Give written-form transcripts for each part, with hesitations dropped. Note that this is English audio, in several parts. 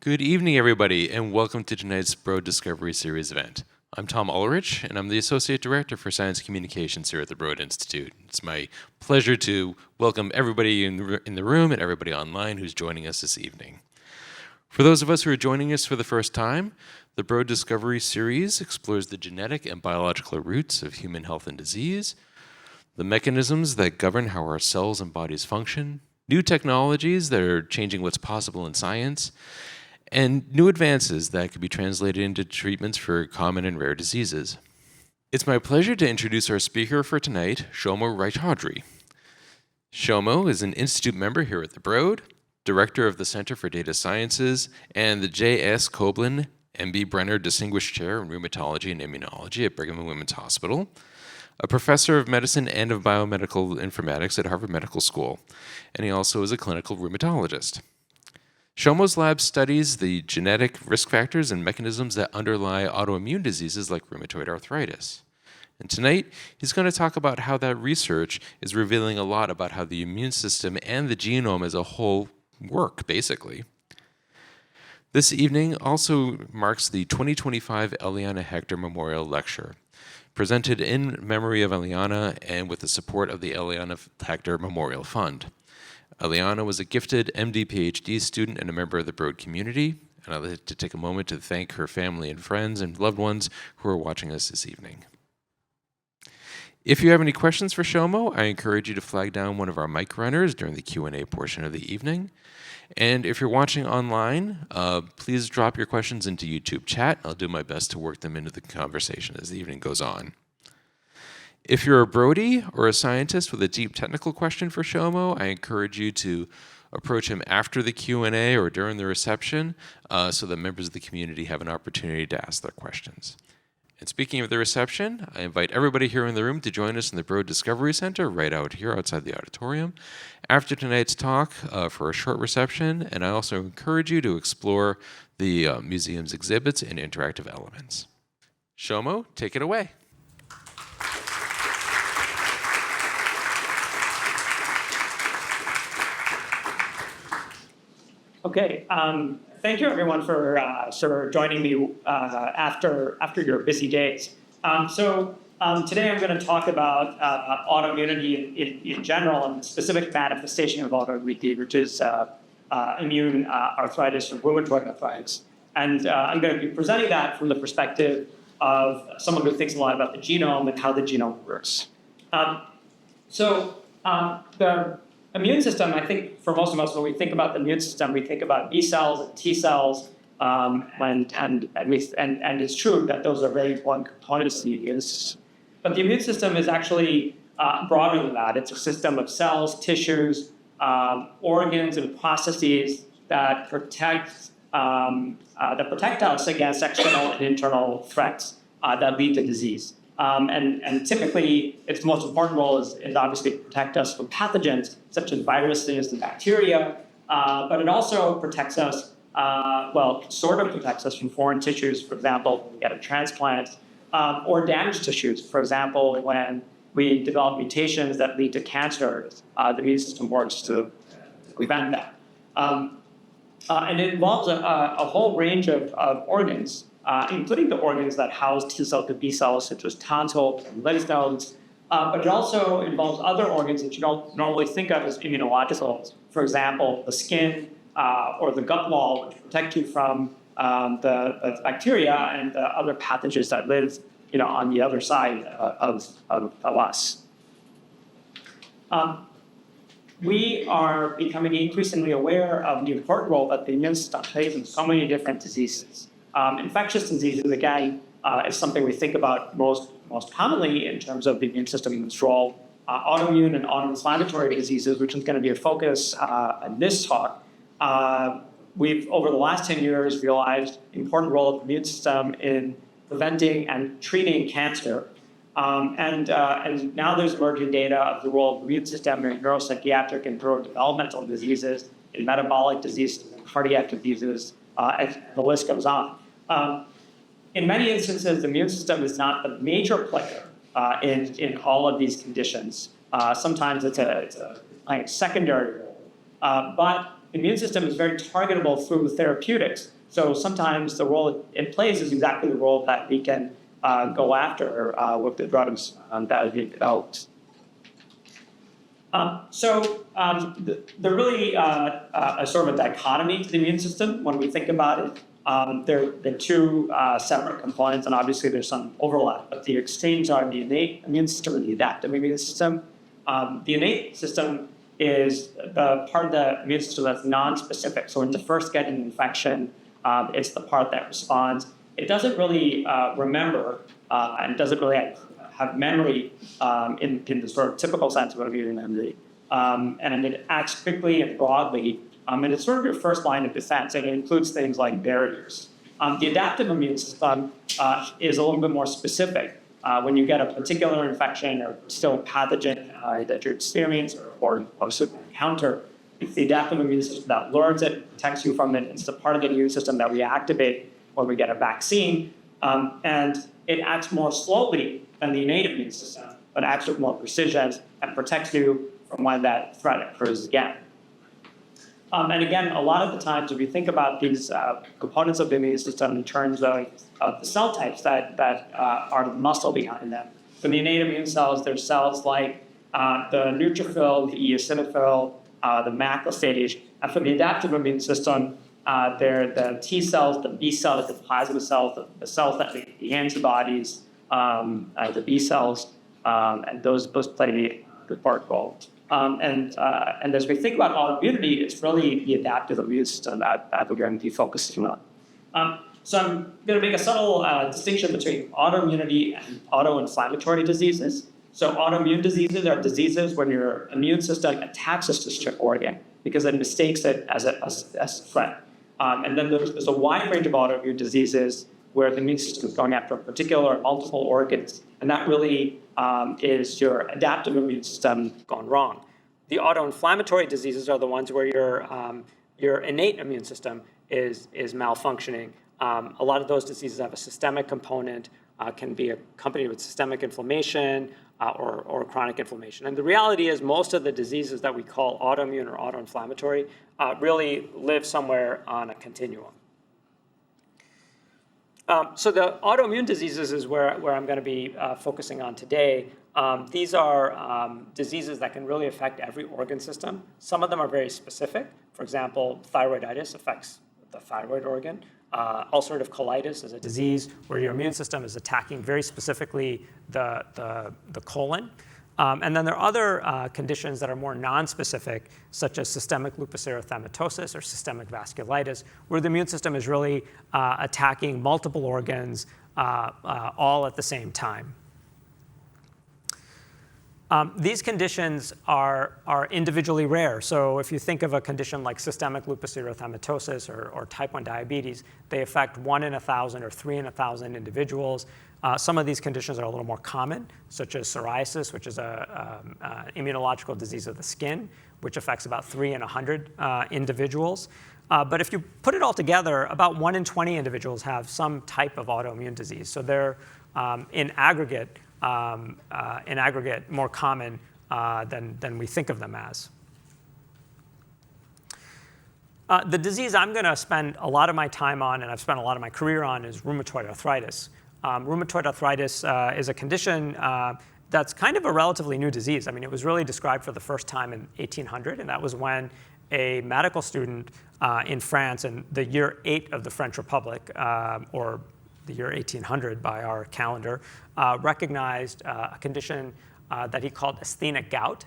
Good evening, everybody, and welcome to tonight's Broad Discovery Series event. I'm Tom Ulrich, and I'm the Associate Director for Science Communications here at the Broad Institute. It's my pleasure to welcome everybody in the room and everybody online who's joining us this evening. For those of us who are joining us for the first time, the Broad Discovery Series explores the genetic and biological roots of human health and disease, the mechanisms that govern how our cells and bodies function, new technologies that are changing what's possible in science, and new advances that could be translated into treatments for common and rare diseases. It's my pleasure to introduce our speaker for tonight, Soumya Raychaudhuri. Soumya is an institute member here at the Broad, director of the Center for Data Sciences, and the J.S. Coblyn M.B. Brenner Distinguished Chair in Rheumatology and Immunology at Brigham and Women's Hospital, a professor of medicine and of biomedical informatics at Harvard Medical School, and he also is a clinical rheumatologist. Soumya's lab studies the genetic risk factors and mechanisms that underlie autoimmune diseases like rheumatoid arthritis. And tonight, he's going to talk about how that research is revealing a lot about how the immune system and the genome as a whole work, basically. This evening also marks the 2025 Eliana Hector Memorial Lecture, presented in memory of Eliana and with the support of the Eliana Hector Memorial Fund. Eliana was a gifted MD PhD student and a member of the Broad community, and I'd like to take a moment to thank her family and friends and loved ones who are watching us this evening. If you have any questions for Soumya, I encourage you to flag down one of our mic runners during the Q&A portion of the evening. And if you're watching online, please drop your questions into YouTube chat. I'll do my best to work them into the conversation as the evening goes on. If you're a Brody or a scientist with a deep technical question for Soumya, I encourage you to approach him after the Q&A or during the reception so that members of the community have an opportunity to ask their questions. And speaking of the reception, I invite everybody here in the room to join us in the Broad Discovery Center right out here outside the auditorium after tonight's talk for a short reception, and I also encourage you to explore the museum's exhibits and interactive elements. Soumya, take it away. Okay, thank you everyone for joining me after your busy days. Today I'm going to talk about autoimmunity in general and the specific manifestation of autoimmunity, which is immune arthritis or rheumatoid arthritis. And I'm going to be presenting that from the perspective of someone who thinks a lot about the genome and how the genome works. The immune system, I think for most of us, when we think about the immune system, we think about B cells and T cells, and it's true that those are very important components of the immune system. But the immune system is actually broader than that. It's a system of cells, tissues, organs, and processes that protect us against external and internal threats that lead to disease. And typically, its most important role is obviously to protect us from pathogens, such as viruses and bacteria, but it also protects us, sort of protects us from foreign tissues, for example, when we get a transplant, or damaged tissues, for example, when we develop mutations that lead to cancer, the immune system works to prevent that. And it involves a whole range of organs, including the organs that house T cells and B cells, such as tonsils and lymph nodes. But it also involves other organs that you don't normally think of as immunological. For example, the skin or the gut wall, which protect you from the bacteria and the other pathogens that live, on the other side of us. We are becoming increasingly aware of the important role that the immune system plays in so many different diseases. Infectious diseases, again, is something we think about most commonly in terms of the immune system's role. Autoimmune and autoinflammatory diseases, which is going to be a focus in this talk, we've, over the last 10 years, realized the important role of the immune system in preventing and treating cancer. And now there's emerging data of the role of the immune system in neuropsychiatric and neurodevelopmental diseases, in metabolic diseases, and cardiac diseases, and the list goes on. In many instances, the immune system is not the major player in all of these conditions. Sometimes it's a secondary role. But the immune system is very targetable through therapeutics So sometimes the role it plays is exactly the role that we can go after with the drugs that are being developed. There really a sort of a dichotomy to the immune system when we think about it. They're two separate components, and obviously there's some overlap, but the exchange are the innate immune system and the adaptive immune system. The innate system is the part of the immune system that's non-specific. So when you first get an infection, it's the part that responds. It doesn't really remember and doesn't really have memory in the sort of typical sense of immune memory. And it acts quickly and broadly. And it's sort of your first line of defense, and it includes things like barriers. The adaptive immune system is a little bit more specific. When you get a particular infection or still pathogen that you're experiencing or encounter, it's the adaptive immune system that learns it, protects you from it. It's the part of the immune system that we activate when we get a vaccine. And it acts more slowly than the innate immune system, but acts with more precision and protects you from when that threat occurs again. And again, a lot of the times, if you think about these components of the immune system in terms of the cell types that are the muscle behind them. For the innate immune cells, there's cells like the neutrophil, the eosinophil, the macrophage. And for the adaptive immune system, they're the T cells, the B cells, the plasma cells, the cells that make the antibodies, the B cells, and those play the part role. And as we think about autoimmunity, it's really the adaptive immune system that we're going to be focusing on. So I'm going to make a subtle distinction between autoimmunity and autoinflammatory diseases. So autoimmune diseases are diseases when your immune system attacks a specific organ because it mistakes it as a threat. And then there's a wide range of autoimmune diseases where the immune system is going after a particular or multiple organs, and that really is your adaptive immune system gone wrong. The autoinflammatory diseases are the ones where your innate immune system is malfunctioning. A lot of those diseases have a systemic component, can be accompanied with systemic inflammation or chronic inflammation. And the reality is most of the diseases that we call autoimmune or autoinflammatory really live somewhere on a continuum. So the autoimmune diseases is where I'm going to be focusing on today. These are diseases that can really affect every organ system. Some of them are very specific. For example, thyroiditis affects the thyroid organ. Ulcerative colitis is a disease where your immune system is attacking very specifically the colon. And then there are other conditions that are more nonspecific, such as systemic lupus erythematosus or systemic vasculitis, where the immune system is really attacking multiple organs all at the same time. These conditions are individually rare. So if you think of a condition like systemic lupus erythematosus or type 1 diabetes, they affect 1 in 1,000 or 3 in 1,000 individuals. Some of these conditions are a little more common, such as psoriasis, which is an immunological disease of the skin, which affects about 3 in 100 individuals. But if you put it all together, about 1 in 20 individuals have some type of autoimmune disease. So they're in aggregate more common than we think of them as. The disease I'm going to spend a lot of my time on, and I've spent a lot of my career on, is rheumatoid arthritis. Rheumatoid arthritis is a condition that's kind of a relatively new disease. I mean, it was really described for the first time in 1800, and that was when a medical student in France in the year 8 of the French Republic, or the year 1800 by our calendar, recognized a condition that he called asthenic gout.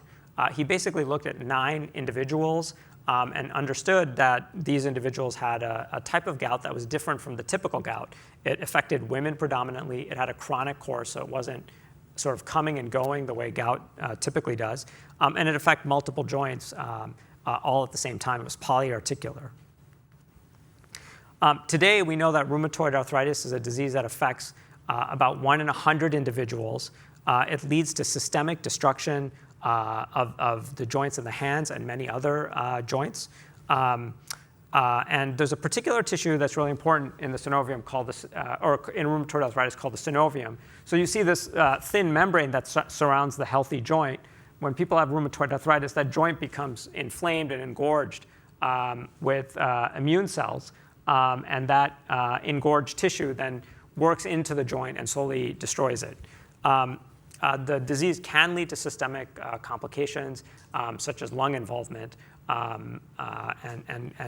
He basically looked at 9 individuals and understood that these individuals had a type of gout that was different from the typical gout. It affected women predominantly. It had a chronic course, so it wasn't sort of coming and going the way gout typically does. And it affected multiple joints all at the same time. It was polyarticular. Today, we know that rheumatoid arthritis is a disease that affects about 1 in 100 individuals. It leads to systemic destruction of the joints in the hands and many other joints. And there's a particular tissue that's really important in the synovium called or in rheumatoid arthritis called the synovium. So you see this thin membrane that surrounds the healthy joint. When people have rheumatoid arthritis, that joint becomes inflamed and engorged with immune cells. and that engorged tissue then works into the joint and slowly destroys it. The disease can lead to systemic complications, such as lung involvement, and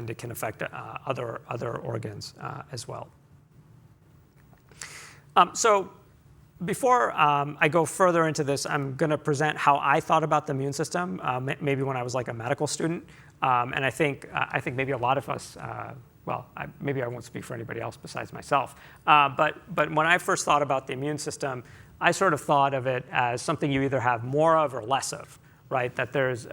it can affect other organs as well. So before I go further into this, I'm going to present how I thought about the immune system, maybe when I was like a medical student. And I think maybe a lot of us, maybe I won't speak for anybody else besides myself. But when I first thought about the immune system, I sort of thought of it as something you either have more of or less of, right? That there's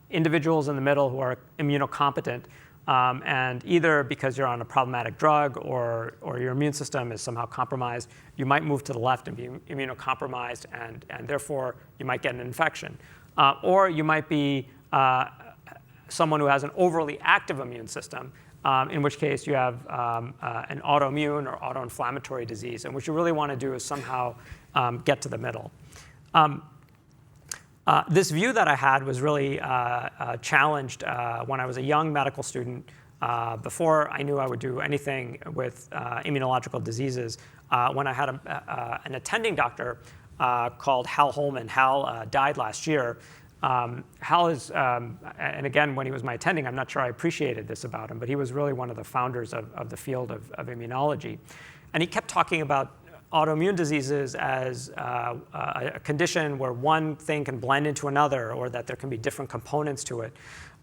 individuals in the middle who are immunocompetent, and either because you're on a problematic drug or your immune system is somehow compromised, you might move to the left and be immunocompromised, and therefore you might get an infection. Or you might be someone who has an overly active immune system, in which case you have an autoimmune or autoinflammatory disease. And what you really want to do is somehow get to the middle. This view that I had was really challenged when I was a young medical student, before I knew I would do anything with immunological diseases, when I had an attending doctor called Hal Holman. Hal died last year. Hal is, and again, when he was my attending, I'm not sure I appreciated this about him, but he was really one of the founders of the field of immunology. And he kept talking about autoimmune diseases as a condition where one thing can blend into another, or that there can be different components to it.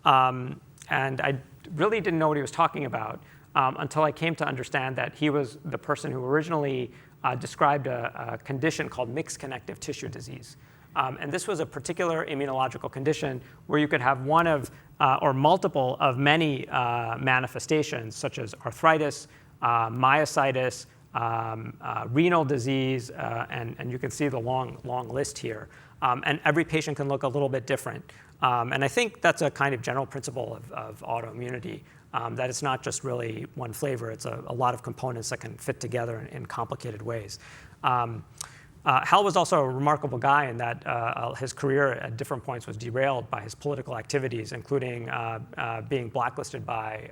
And I really didn't know what he was talking about until I came to understand that he was the person who originally described a condition called mixed connective tissue disease. And this was a particular immunological condition where you could have one of or multiple of many manifestations, such as arthritis, myositis, renal disease, and you can see the long list here. And every patient can look a little bit different. And I think that's a kind of general principle of autoimmunity, that it's not just really one flavor. It's a lot of components that can fit together in complicated ways. Hal was also a remarkable guy in that his career at different points was derailed by his political activities, including being blacklisted by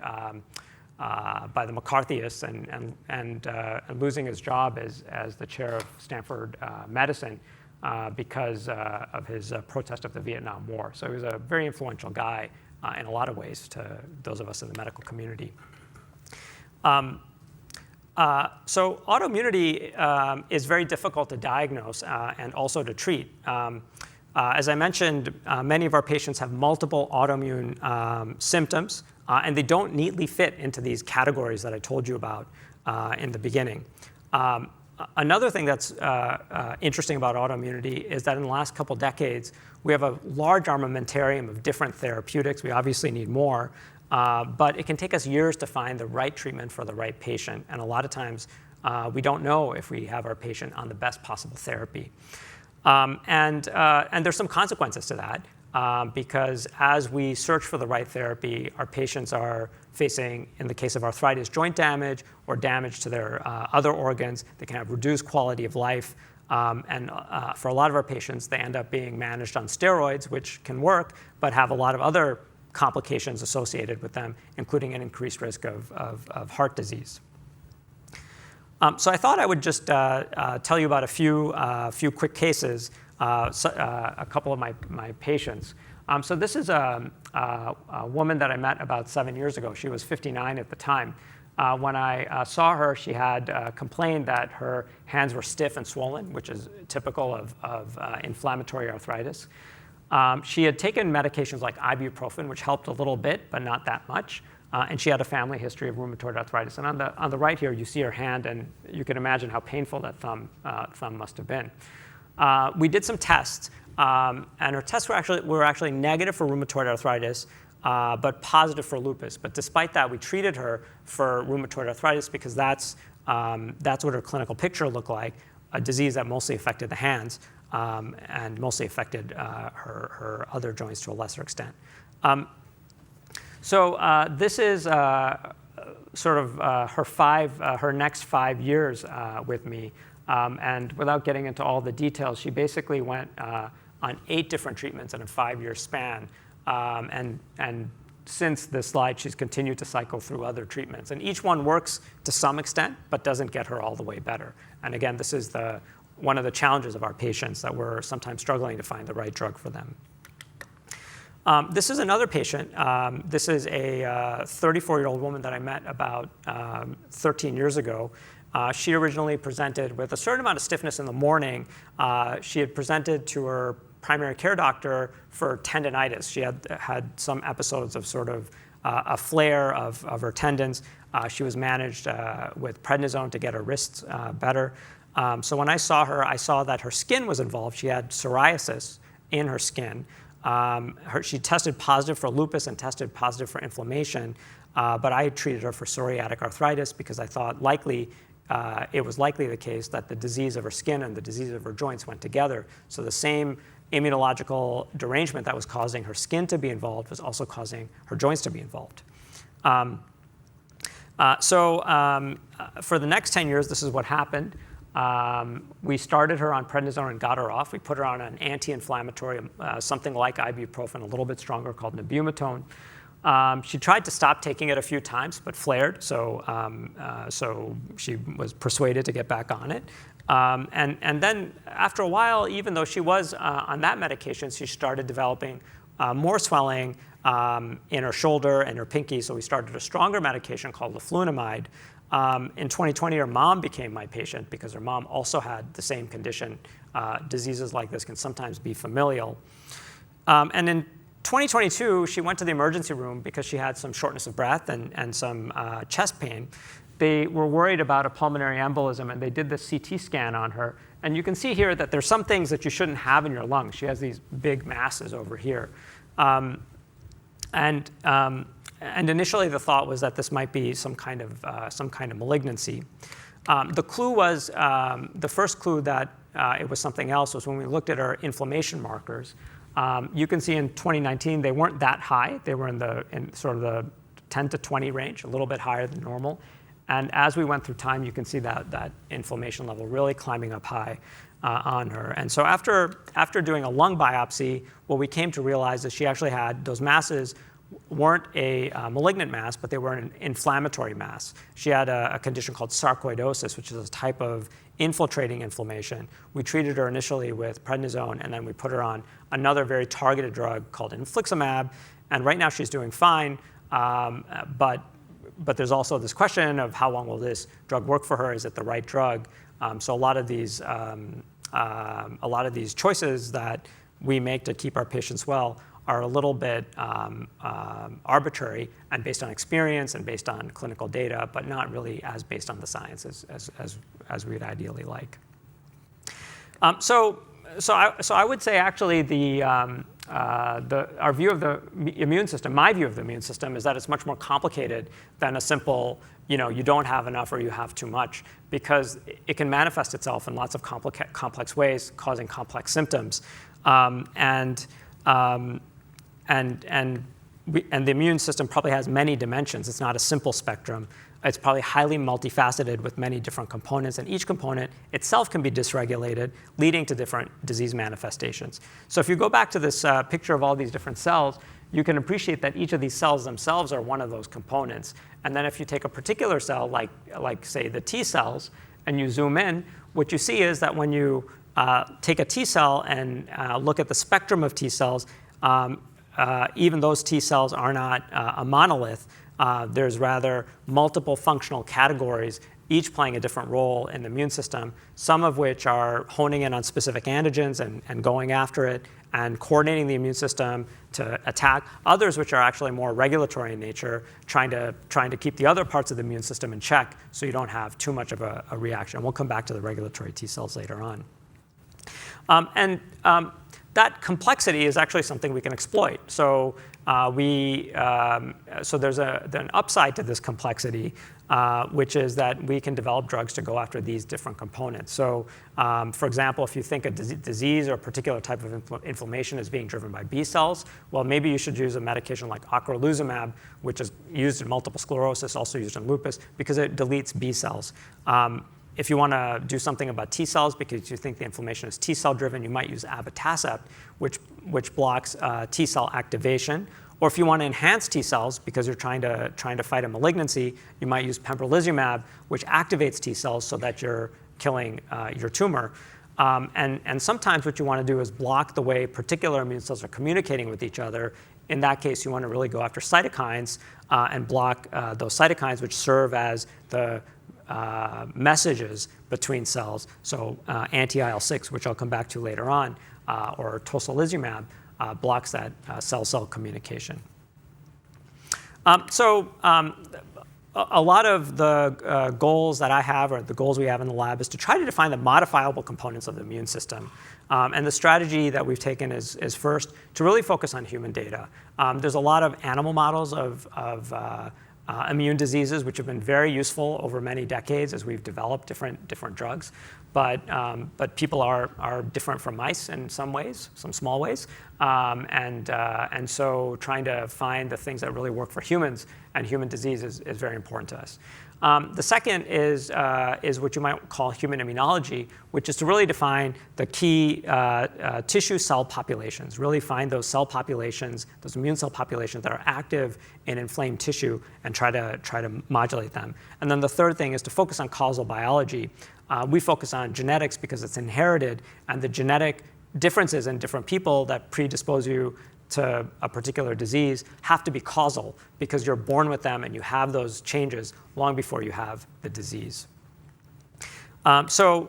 the McCarthyists and losing his job as the chair of Stanford Medicine because of his protest of the Vietnam War. So he was a very influential guy in a lot of ways to those of us in the medical community. So autoimmunity is very difficult to diagnose and also to treat. As I mentioned, many of our patients have multiple autoimmune symptoms, and they don't neatly fit into these categories that I told you about in the beginning. Another thing that's interesting about autoimmunity is that in the last couple decades, we have a large armamentarium of different therapeutics. We obviously need more, but it can take us years to find the right treatment for the right patient. And a lot of times, we don't know if we have our patient on the best possible therapy. And there's some consequences to that, because as we search for the right therapy, our patients are facing, in the case of arthritis, joint damage or damage to their other organs. They can have reduced quality of life. And for a lot of our patients, they end up being managed on steroids, which can work, but have a lot of other complications associated with them, including an increased risk of heart disease. So I thought I would just tell you about a few quick cases, a couple of my patients. So this is a woman that I met about 7 years ago. She was 59 at the time. When I saw her, she had complained that her hands were stiff and swollen, which is typical of inflammatory arthritis. She had taken medications like ibuprofen, which helped a little bit, but not that much. And she had a family history of rheumatoid arthritis. And on the right here, you see her hand, and you can imagine how painful that thumb must have been. We did some tests, and her tests were actually negative for rheumatoid arthritis, but positive for lupus. But despite that, we treated her for rheumatoid arthritis because that's what her clinical picture looked like, a disease that mostly affected the hands and mostly affected her other joints to a lesser extent. So this is sort of her next 5 years with me. And without getting into all the details, she basically went on 8 different treatments in a 5-year span. And since this slide, she's continued to cycle through other treatments. And each one works to some extent, but doesn't get her all the way better. And again, this is one of the challenges of our patients, that we're sometimes struggling to find the right drug for them. This is another patient. This is a 34-year-old woman that I met about 13 years ago. She originally presented with a certain amount of stiffness in the morning. She had presented to her primary care doctor for tendinitis. She had some episodes of sort of a flare of her tendons. She was managed with prednisone to get her wrists better. So when I saw her, I saw that her skin was involved. She had psoriasis in her skin. She tested positive for lupus and tested positive for inflammation, but I treated her for psoriatic arthritis because I thought it was likely the case that the disease of her skin and the disease of her joints went together. So the same immunological derangement that was causing her skin to be involved was also causing her joints to be involved. For the next 10 years, this is what happened. We started her on prednisone and got her off. We put her on an anti-inflammatory, something like ibuprofen, a little bit stronger, called nebumetone. She tried to stop taking it a few times, but flared, so she was persuaded to get back on it. And then after a while, even though she was on that medication, she started developing more swelling in her shoulder and her pinky, so we started a stronger medication called leflunomide. In 2020, her mom became my patient because her mom also had the same condition. Diseases like this can sometimes be familial. And in 2022, she went to the emergency room because she had some shortness of breath and some chest pain. They were worried about a pulmonary embolism, and they did the CT scan on her. And you can see here that there's some things that you shouldn't have in your lungs. She has these big masses over here. And initially, the thought was that this might be some kind of malignancy. The clue was, the first clue that it was something else was when we looked at her inflammation markers. You can see in 2019, they weren't that high. They were in sort of the 10 to 20 range, a little bit higher than normal. And as we went through time, you can see that inflammation level really climbing up high on her. And so after doing a lung biopsy, what we came to realize is she actually had those masses weren't a malignant mass, but they were an inflammatory mass. She had a condition called sarcoidosis, which is a type of infiltrating inflammation. We treated her initially with prednisone, and then we put her on another very targeted drug called infliximab. And right now she's doing fine, but there's also this question of how long will this drug work for her? Is it the right drug? So a lot of these choices that we make to keep our patients well are a little bit arbitrary and based on experience and based on clinical data, but not really as based on the science as we'd ideally like. So I would say actually our view of the immune system, my view of the immune system, is that it's much more complicated than a simple, you don't have enough or you have too much, because it can manifest itself in lots of complex ways, causing complex symptoms. And the immune system probably has many dimensions. It's not a simple spectrum. It's probably highly multifaceted with many different components, and each component itself can be dysregulated, leading to different disease manifestations. So if you go back to this picture of all these different cells, you can appreciate that each of these cells themselves are one of those components. And then if you take a particular cell, like say the T cells, and you zoom in, what you see is that when you take a T cell and look at the spectrum of T cells, even those T cells are not a monolith. There's rather multiple functional categories, each playing a different role in the immune system, some of which are honing in on specific antigens and going after it and coordinating the immune system to attack, others which are actually more regulatory in nature, trying to keep the other parts of the immune system in check so you don't have too much of a reaction. We'll come back to the regulatory T cells later on. That complexity is actually something we can exploit. So there's an upside to this complexity, which is that we can develop drugs to go after these different components. So, for example, if you think a disease or a particular type of inflammation is being driven by B cells, well, maybe you should use a medication like ocrelizumab, which is used in multiple sclerosis, also used in lupus, because it deletes B cells. If you want to do something about T cells because you think the inflammation is T cell driven, you might use abatacept, which blocks T cell activation. Or if you want to enhance T cells because you're trying to fight a malignancy, you might use pembrolizumab, which activates T cells so that you're killing your tumor. And sometimes what you want to do is block the way particular immune cells are communicating with each other. In that case, you want to really go after cytokines and block those cytokines, which serve as the messages between cells. So anti-IL-6, which I'll come back to later on, or tocilizumab, blocks that cell-cell communication. A lot of the goals that I have, or the goals we have in the lab, is to try to define the modifiable components of the immune system. And the strategy that we've taken is first to really focus on human data. There's a lot of animal models of immune diseases, which have been very useful over many decades as we've developed different drugs. But people are different from mice in some ways, some small ways. And so trying to find the things that really work for humans and human disease is very important to us. The second is what you might call human immunology, which is to really define the key tissue cell populations, really find those cell populations, those immune cell populations that are active in inflamed tissue and try to modulate them. And then the third thing is to focus on causal biology. We focus on genetics because it's inherited, and the genetic differences in different people that predispose you to a particular disease have to be causal because you're born with them and you have those changes long before you have the disease. So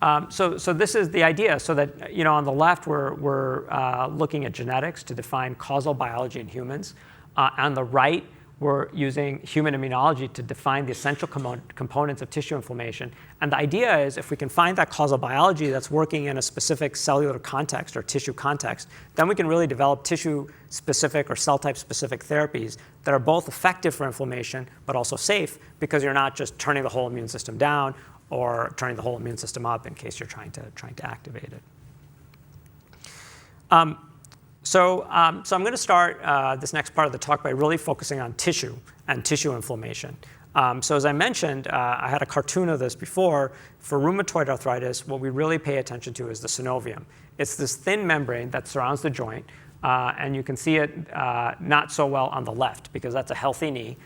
this is the idea. So that on the left we're looking at genetics to define causal biology in humans. On the right, we're using human immunology to define the essential components of tissue inflammation. And the idea is if we can find that causal biology that's working in a specific cellular context or tissue context, then we can really develop tissue-specific or cell-type-specific therapies that are both effective for inflammation but also safe because you're not just turning the whole immune system down or turning the whole immune system up in case you're trying to activate it. So I'm going to start this next part of the talk by really focusing on tissue and tissue inflammation. So as I mentioned, I had a cartoon of this before. For rheumatoid arthritis, what we really pay attention to is the synovium. It's this thin membrane that surrounds the joint, and you can see it not so well on the left because that's a healthy knee.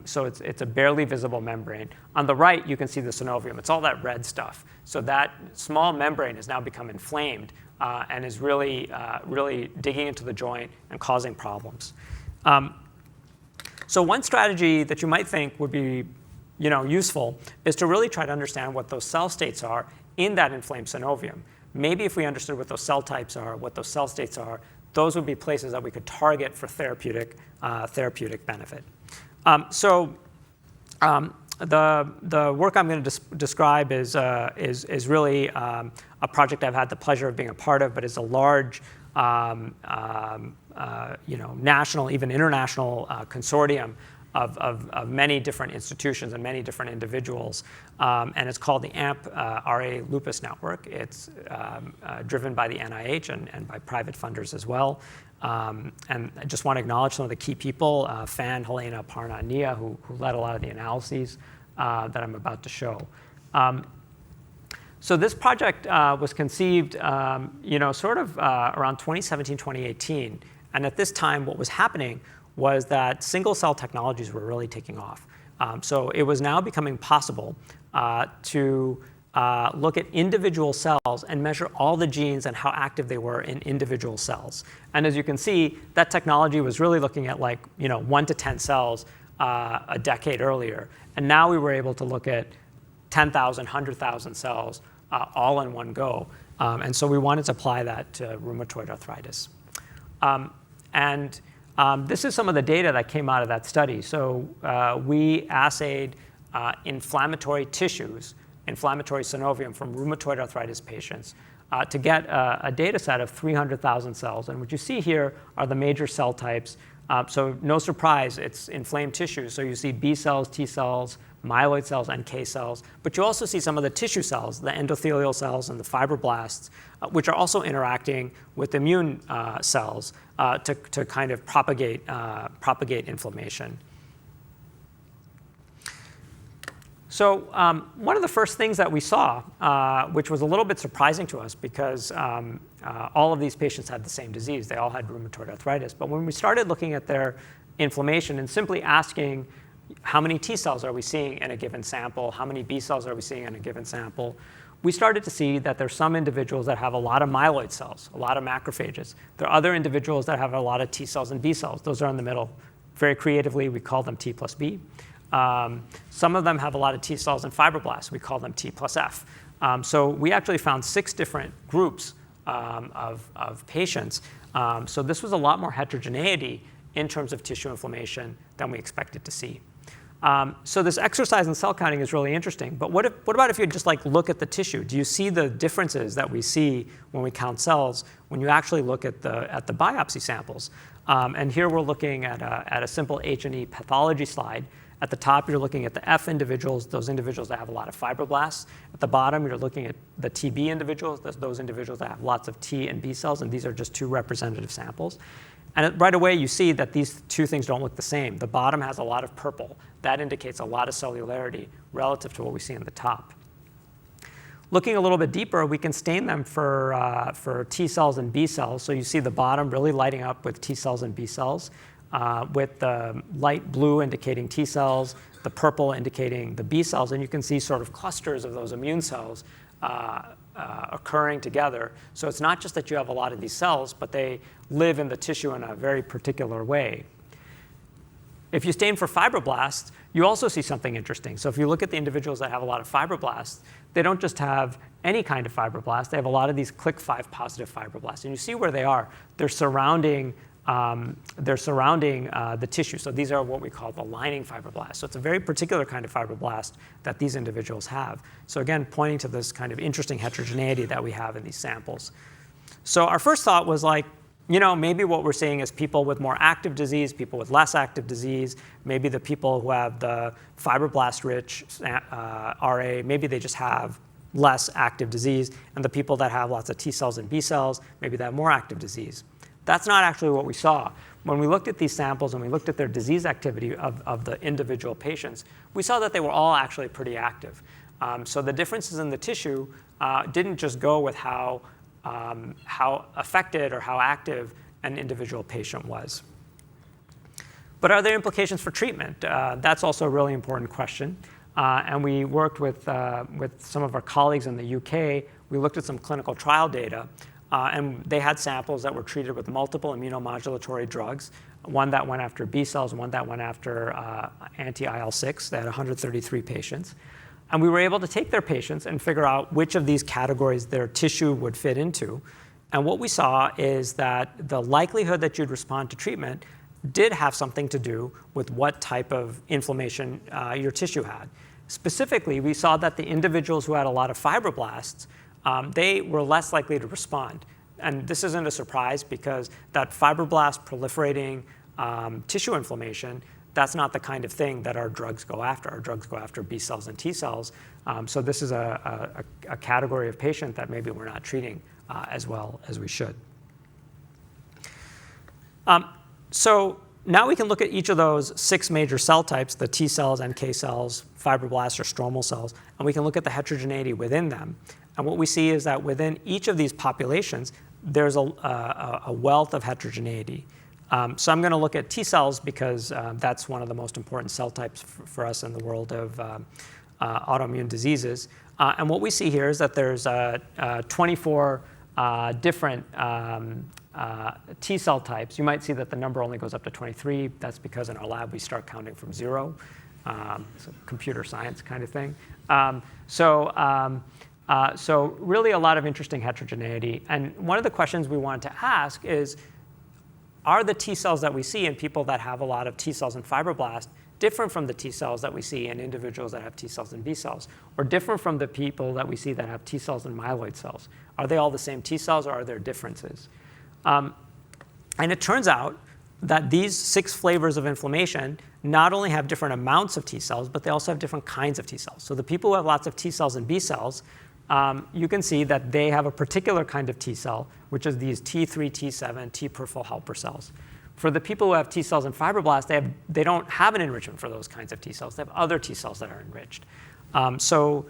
So it's a barely visible membrane. On the right, you can see the synovium. It's all that red stuff. So that small membrane has now become inflamed and is really digging into the joint and causing problems. So one strategy that you might think would be useful is to really try to understand what those cell states are in that inflamed synovium. Maybe if we understood what those cell types are, what those cell states are, those would be places that we could target for therapeutic benefit. The work I'm going to describe is really a project I've had the pleasure of being a part of, but is a large, national, even international consortium of many different institutions and many different individuals, and it's called the AMP-RA Lupus Network. It's driven by the NIH and by private funders as well. And I just want to acknowledge some of the key people, Fan, Helena, Parna, and Nia, who led a lot of the analyses that I'm about to show. So this project was conceived, sort of around 2017, 2018. And at this time, what was happening was that single-cell technologies were really taking off. So it was now becoming possible to look at individual cells and measure all the genes and how active they were in individual cells. And as you can see, that technology was really looking at 1 to 10 cells a decade earlier. And now we were able to look at 10,000, 100,000 cells all in one go. And so we wanted to apply that to rheumatoid arthritis. This is some of the data that came out of that study. So we assayed inflammatory tissues, inflammatory synovium from rheumatoid arthritis patients to get a data set of 300,000 cells. And what you see here are the major cell types. So no surprise, it's inflamed tissue. So you see B cells, T cells, myeloid cells, NK cells. But you also see some of the tissue cells, the endothelial cells and the fibroblasts, which are also interacting with immune cells to kind of propagate inflammation. So one of the first things that we saw, which was a little bit surprising to us because all of these patients had the same disease. They all had rheumatoid arthritis. But when we started looking at their inflammation and simply asking how many T cells are we seeing in a given sample, how many B cells are we seeing in a given sample, we started to see that there's some individuals that have a lot of myeloid cells, a lot of macrophages. There are other individuals that have a lot of T cells and B cells. Those are in the middle. Very creatively, we call them T plus B. Some of them have a lot of T cells and fibroblasts. We call them T plus F. So we actually found 6 different groups of patients. So this was a lot more heterogeneity in terms of tissue inflammation than we expected to see. So this exercise in cell counting is really interesting. But what about if you just look at the tissue? Do you see the differences that we see when we count cells when you actually look at the biopsy samples? And here we're looking at a simple H&E pathology slide. At the top, you're looking at the F individuals, those individuals that have a lot of fibroblasts. At the bottom, you're looking at the TB individuals, those individuals that have lots of T and B cells, and these are just 2 representative samples. And right away, you see that these 2 things don't look the same. The bottom has a lot of purple. That indicates a lot of cellularity relative to what we see in the top. Looking a little bit deeper, we can stain them for T cells and B cells. So you see the bottom really lighting up with T cells and B cells, with the light blue indicating T cells, the purple indicating the B cells. And you can see sort of clusters of those immune cells occurring together. So it's not just that you have a lot of these cells, but they live in the tissue in a very particular way. If you stain for fibroblasts, you also see something interesting. So if you look at the individuals that have a lot of fibroblasts, they don't just have any kind of fibroblast. They have a lot of these CLIC5 positive fibroblasts. And you see where they are. They're surrounding the tissue. So these are what we call the lining fibroblasts. So it's a very particular kind of fibroblast that these individuals have. So again, pointing to this kind of interesting heterogeneity that we have in these samples. So our first thought was maybe what we're seeing is people with more active disease, people with less active disease, maybe the people who have the fibroblast-rich RA, maybe they just have less active disease, and the people that have lots of T cells and B cells, maybe they have more active disease. That's not actually what we saw. When we looked at these samples and we looked at their disease activity of the individual patients, we saw that they were all actually pretty active. So the differences in the tissue didn't just go with how affected or how active an individual patient was. But are there implications for treatment? That's also a really important question. And we worked with some of our colleagues in the UK. We looked at some clinical trial data. And they had samples that were treated with multiple immunomodulatory drugs, one that went after B cells, one that went after anti-IL-6. They had 133 patients. And we were able to take their patients and figure out which of these categories their tissue would fit into. And what we saw is that the likelihood that you'd respond to treatment did have something to do with what type of inflammation your tissue had. Specifically, we saw that the individuals who had a lot of fibroblasts, they were less likely to respond. And this isn't a surprise because that fibroblast proliferating tissue inflammation, that's not the kind of thing that our drugs go after. Our drugs go after B cells and T cells. So this is a category of patient that maybe we're not treating as well as we should. So now we can look at each of those 6 major cell types, the T cells, NK cells, fibroblasts, or stromal cells, and we can look at the heterogeneity within them. And what we see is that within each of these populations, there's a wealth of heterogeneity. So I'm going to look at T cells because that's one of the most important cell types for us in the world of autoimmune diseases. And what we see here is that there's 24 different T cell types. You might see that the number only goes up to 23. That's because in our lab we start counting from 0. It's a computer science kind of thing. So really a lot of interesting heterogeneity. And one of the questions we wanted to ask is, are the T cells that we see in people that have a lot of T cells and fibroblasts different from the T cells that we see in individuals that have T cells and B cells, or different from the people that we see that have T cells and myeloid cells? Are they all the same T cells, or are there differences? And it turns out that these 6 flavors of inflammation not only have different amounts of T cells, but they also have different kinds of T cells. So the people who have lots of T cells and B cells, you can see that they have a particular kind of T cell, which is these T3, T7, T peripheral helper cells. For the people who have T cells and fibroblasts, they don't have an enrichment for those kinds of T cells. They have other T cells that are enriched. So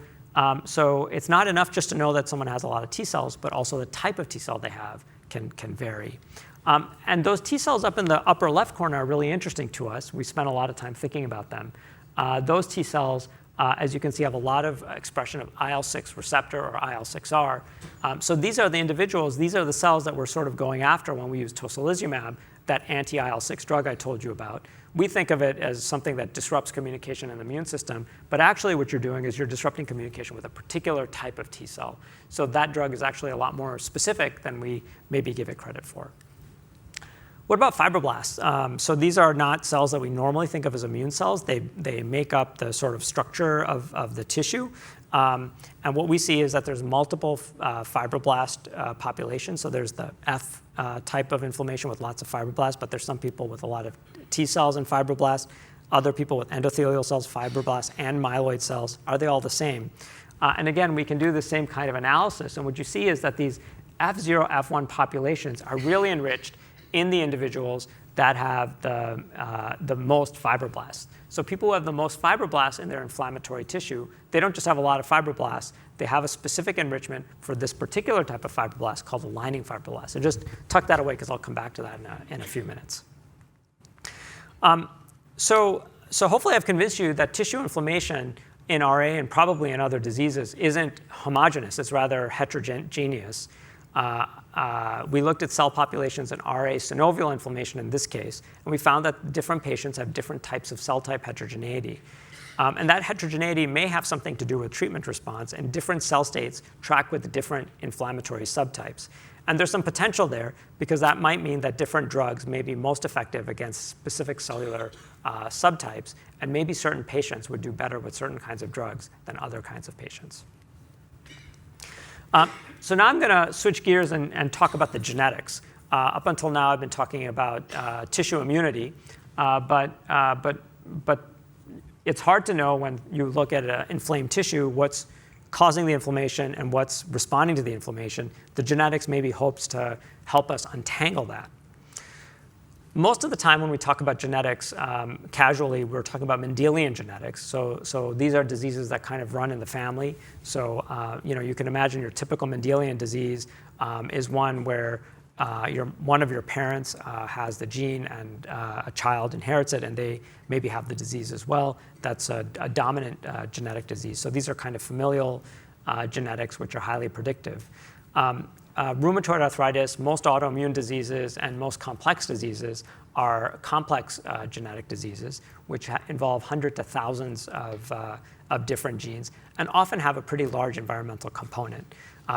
it's not enough just to know that someone has a lot of T cells, but also the type of T cell they have can vary. And those T cells up in the upper left corner are really interesting to us. We spent a lot of time thinking about them. Those T cells, as you can see, have a lot of expression of IL-6 receptor or IL-6R. So these are the individuals, these are the cells that we're sort of going after when we use tocilizumab, that anti-IL-6 drug I told you about. We think of it as something that disrupts communication in the immune system, but actually what you're doing is you're disrupting communication with a particular type of T cell. So that drug is actually a lot more specific than we maybe give it credit for. What about fibroblasts? So these are not cells that we normally think of as immune cells. They make up the sort of structure of the tissue. And what we see is that there's multiple fibroblast populations. So there's the F type of inflammation with lots of fibroblasts, but there's some people with a lot of T cells and fibroblasts, other people with endothelial cells, fibroblasts, and myeloid cells. Are they all the same? And again, we can do the same kind of analysis. And what you see is that these F0, F1 populations are really enriched in the individuals that have the most fibroblasts. So people who have the most fibroblasts in their inflammatory tissue, they don't just have a lot of fibroblasts, they have a specific enrichment for this particular type of fibroblast called the lining fibroblast. So just tuck that away because I'll come back to that in a few minutes. So hopefully I've convinced you that tissue inflammation in RA and probably in other diseases isn't homogeneous, it's rather heterogeneous. We looked at cell populations in RA synovial inflammation in this case, and we found that different patients have different types of cell type heterogeneity. And that heterogeneity may have something to do with treatment response, and different cell states track with the different inflammatory subtypes. And there's some potential there because that might mean that different drugs may be most effective against specific cellular subtypes, and maybe certain patients would do better with certain kinds of drugs than other kinds of patients. So now I'm going to switch gears and talk about the genetics. Up until now, I've been talking about tissue immunity, but it's hard to know when you look at inflamed tissue what's causing the inflammation and what's responding to the inflammation. The genetics maybe hopes to help us untangle that. Most of the time when we talk about genetics, casually, we're talking about Mendelian genetics. So these are diseases that kind of run in the family. So you can imagine your typical Mendelian disease is one where one of your parents has the gene and a child inherits it, and they maybe have the disease as well. That's a dominant genetic disease. So these are kind of familial genetics, which are highly predictive. Rheumatoid arthritis, most autoimmune diseases, and most complex diseases are complex genetic diseases, which involve hundreds to thousands of different genes, and often have a pretty large environmental component.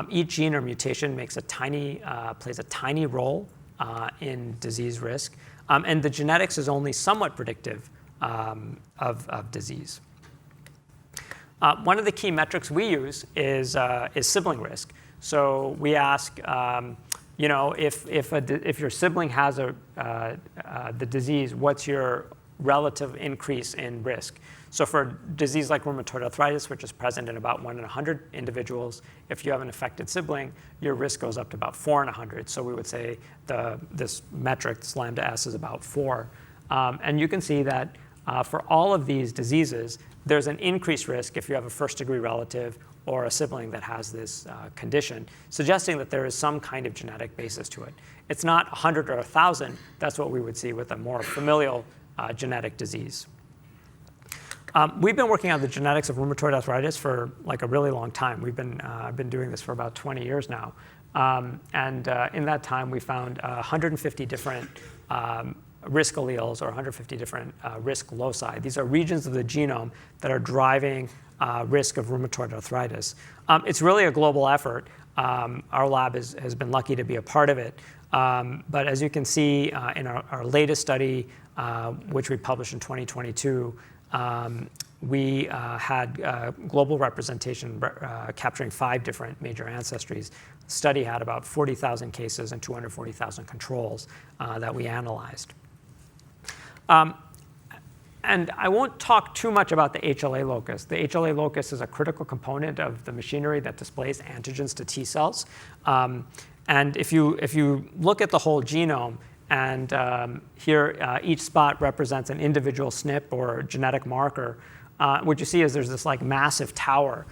Each gene or mutation plays a tiny role in disease risk, and the genetics is only somewhat predictive of disease. One of the key metrics we use is sibling risk. So we ask, if your sibling has the disease, what's your relative increase in risk? So for a disease like rheumatoid arthritis, which is present in about 1 in 100 individuals, if you have an affected sibling, your risk goes up to about 4 in 100. So we would say this metric, this lambda S, is about 4. And you can see that for all of these diseases, there's an increased risk if you have a first-degree relative or a sibling that has this condition, suggesting that there is some kind of genetic basis to it. It's not 100 or 1,000. That's what we would see with a more familial genetic disease. We've been working on the genetics of rheumatoid arthritis for like a really long time. I've been doing this for about 20 years now. And in that time, we found 150 different risk alleles or 150 different risk loci. These are regions of the genome that are driving risk of rheumatoid arthritis. It's really a global effort. Our lab has been lucky to be a part of it. But as you can see in our latest study, which we published in 2022, we had global representation capturing 5 different major ancestries. The study had about 40,000 cases and 240,000 controls that we analyzed. And I won't talk too much about the HLA locus. The HLA locus is a critical component of the machinery that displays antigens to T cells. And if you look at the whole genome, and here each spot represents an individual SNP or genetic marker, what you see is there's this like massive tower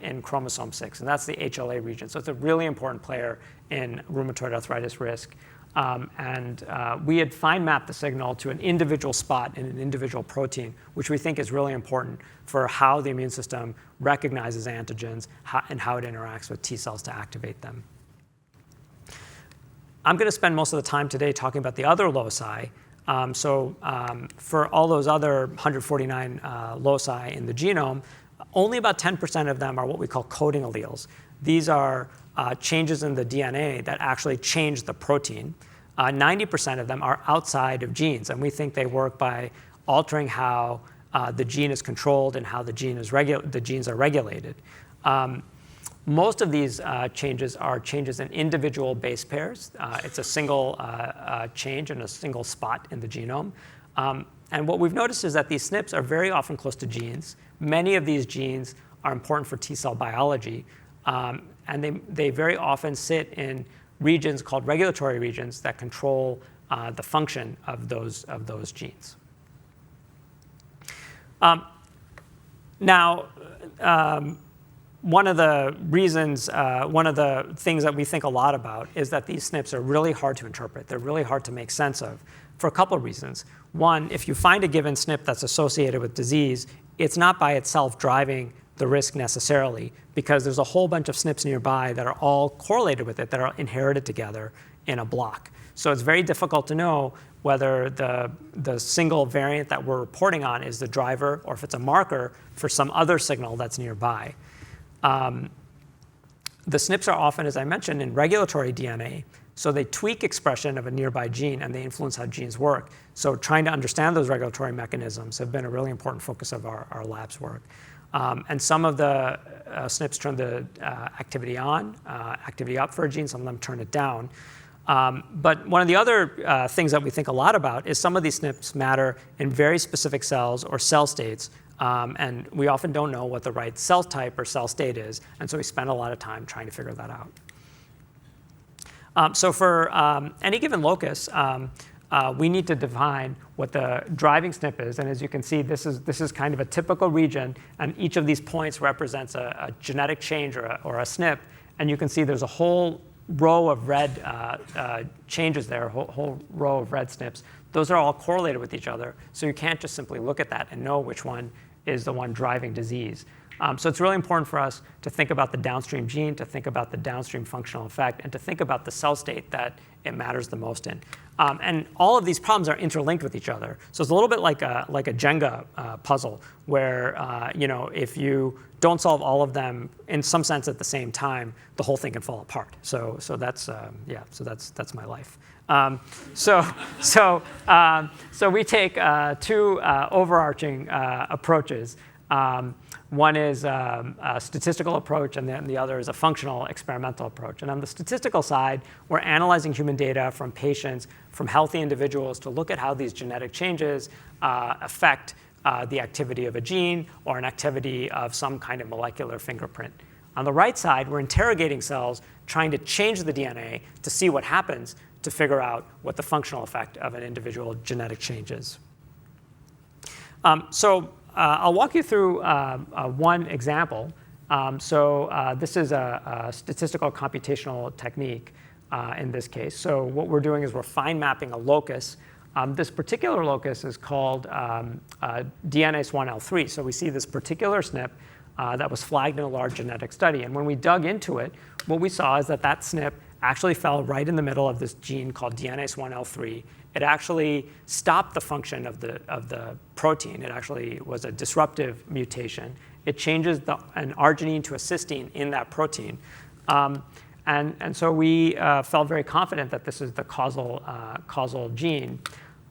in chromosome 6, and that's the HLA region. So it's a really important player in rheumatoid arthritis risk. We had fine mapped the signal to an individual spot in an individual protein, which we think is really important for how the immune system recognizes antigens and how it interacts with T cells to activate them. I'm going to spend most of the time today talking about the other loci. For all those other 149 loci in the genome, only about 10% of them are what we call coding alleles. These are changes in the DNA that actually change the protein. 90% of them are outside of genes, and we think they work by altering how the gene is controlled and how the genes are regulated. Most of these changes are changes in individual base pairs. It's a single change in a single spot in the genome. And what we've noticed is that these SNPs are very often close to genes. Many of these genes are important for T cell biology, and they very often sit in regions called regulatory regions that control the function of those genes. One of the reasons, one of the things that we think a lot about is that these SNPs are really hard to interpret. They're really hard to make sense of for a couple of reasons. One, if you find a given SNP that's associated with disease, it's not by itself driving the risk necessarily, because there's a whole bunch of SNPs nearby that are all correlated with it, that are inherited together in a block. So it's very difficult to know whether the single variant that we're reporting on is the driver or if it's a marker for some other signal that's nearby. The SNPs are often, as I mentioned, in regulatory DNA, so they tweak expression of a nearby gene and they influence how genes work. So trying to understand those regulatory mechanisms have been a really important focus of our lab's work. And some of the SNPs turn the activity up for a gene, some of them turn it down. But one of the other things that we think a lot about is some of these SNPs matter in very specific cells or cell states, and we often don't know what the right cell type or cell state is, and so we spend a lot of time trying to figure that out. So for any given locus, we need to define what the driving SNP is, and as you can see, this is kind of a typical region, and each of these points represents a genetic change or a SNP, and you can see there's a whole row of red changes there, a whole row of red SNPs. Those are all correlated with each other, so you can't just simply look at that and know which one is the one driving disease. So it's really important for us to think about the downstream gene, to think about the downstream functional effect, and to think about the cell state that it matters the most in. And all of these problems are interlinked with each other. So it's a little bit like a Jenga puzzle, where if you don't solve all of them in some sense at the same time, the whole thing can fall apart. So that's my life. So we take two overarching approaches. One is a statistical approach, and then the other is a functional experimental approach. And on the statistical side, we're analyzing human data from patients, from healthy individuals, to look at how these genetic changes affect the activity of a gene or an activity of some kind of molecular fingerprint. On the right side, we're interrogating cells, trying to change the DNA to see what happens, to figure out what the functional effect of an individual genetic change is. I'll walk you through one example. This is a statistical computational technique in this case. So what we're doing is we're fine mapping a locus. This particular locus is called DNase1L3. So we see this particular SNP that was flagged in a large genetic study. And when we dug into it, what we saw is that SNP actually fell right in the middle of this gene called DNase1L3. It actually stopped the function of the protein. It actually was a disruptive mutation. It changes an arginine to a cysteine in that protein. And so we felt very confident that this is the causal gene.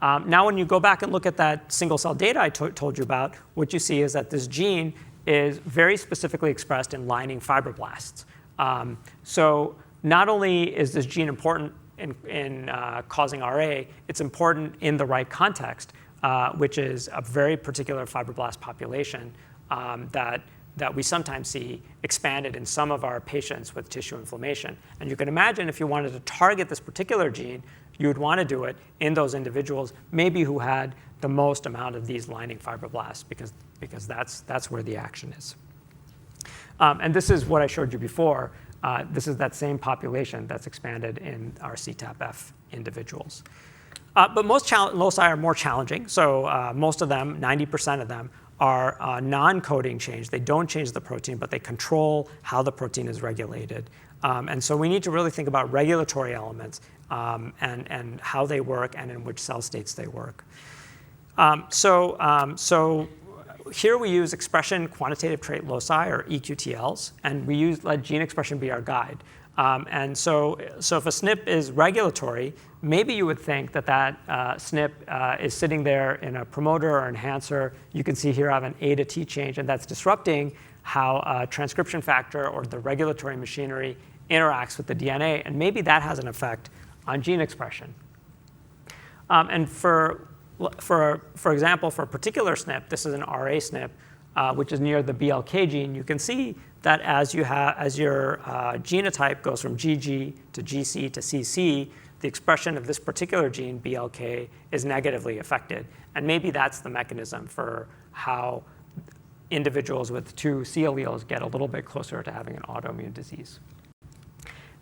Now, when you go back and look at that single cell data I told you about, what you see is that this gene is very specifically expressed in lining fibroblasts. So not only is this gene important in causing RA, it's important in the right context, which is a very particular fibroblast population that we sometimes see expanded in some of our patients with tissue inflammation. And you can imagine if you wanted to target this particular gene, you would want to do it in those individuals, maybe who had the most amount of these lining fibroblasts, because that's where the action is. And this is what I showed you before. This is that same population that's expanded in our CTAP-F individuals. But most loci are more challenging. So most of them, 90% of them, are non-coding change. They don't change the protein, but they control how the protein is regulated. And so we need to really think about regulatory elements and how they work and in which cell states they work. So here we use expression quantitative trait loci, or EQTLs, and we let gene expression be our guide. And so if a SNP is regulatory, maybe you would think that SNP is sitting there in a promoter or enhancer. You can see here I have an A to T change, and that's disrupting how a transcription factor or the regulatory machinery interacts with the DNA, and maybe that has an effect on gene expression. And for example, for a particular SNP, this is an RA SNP, which is near the BLK gene. You can see that as your genotype goes from GG to GC to CC, the expression of this particular gene, BLK, is negatively affected. And maybe that's the mechanism for how individuals with two C alleles get a little bit closer to having an autoimmune disease.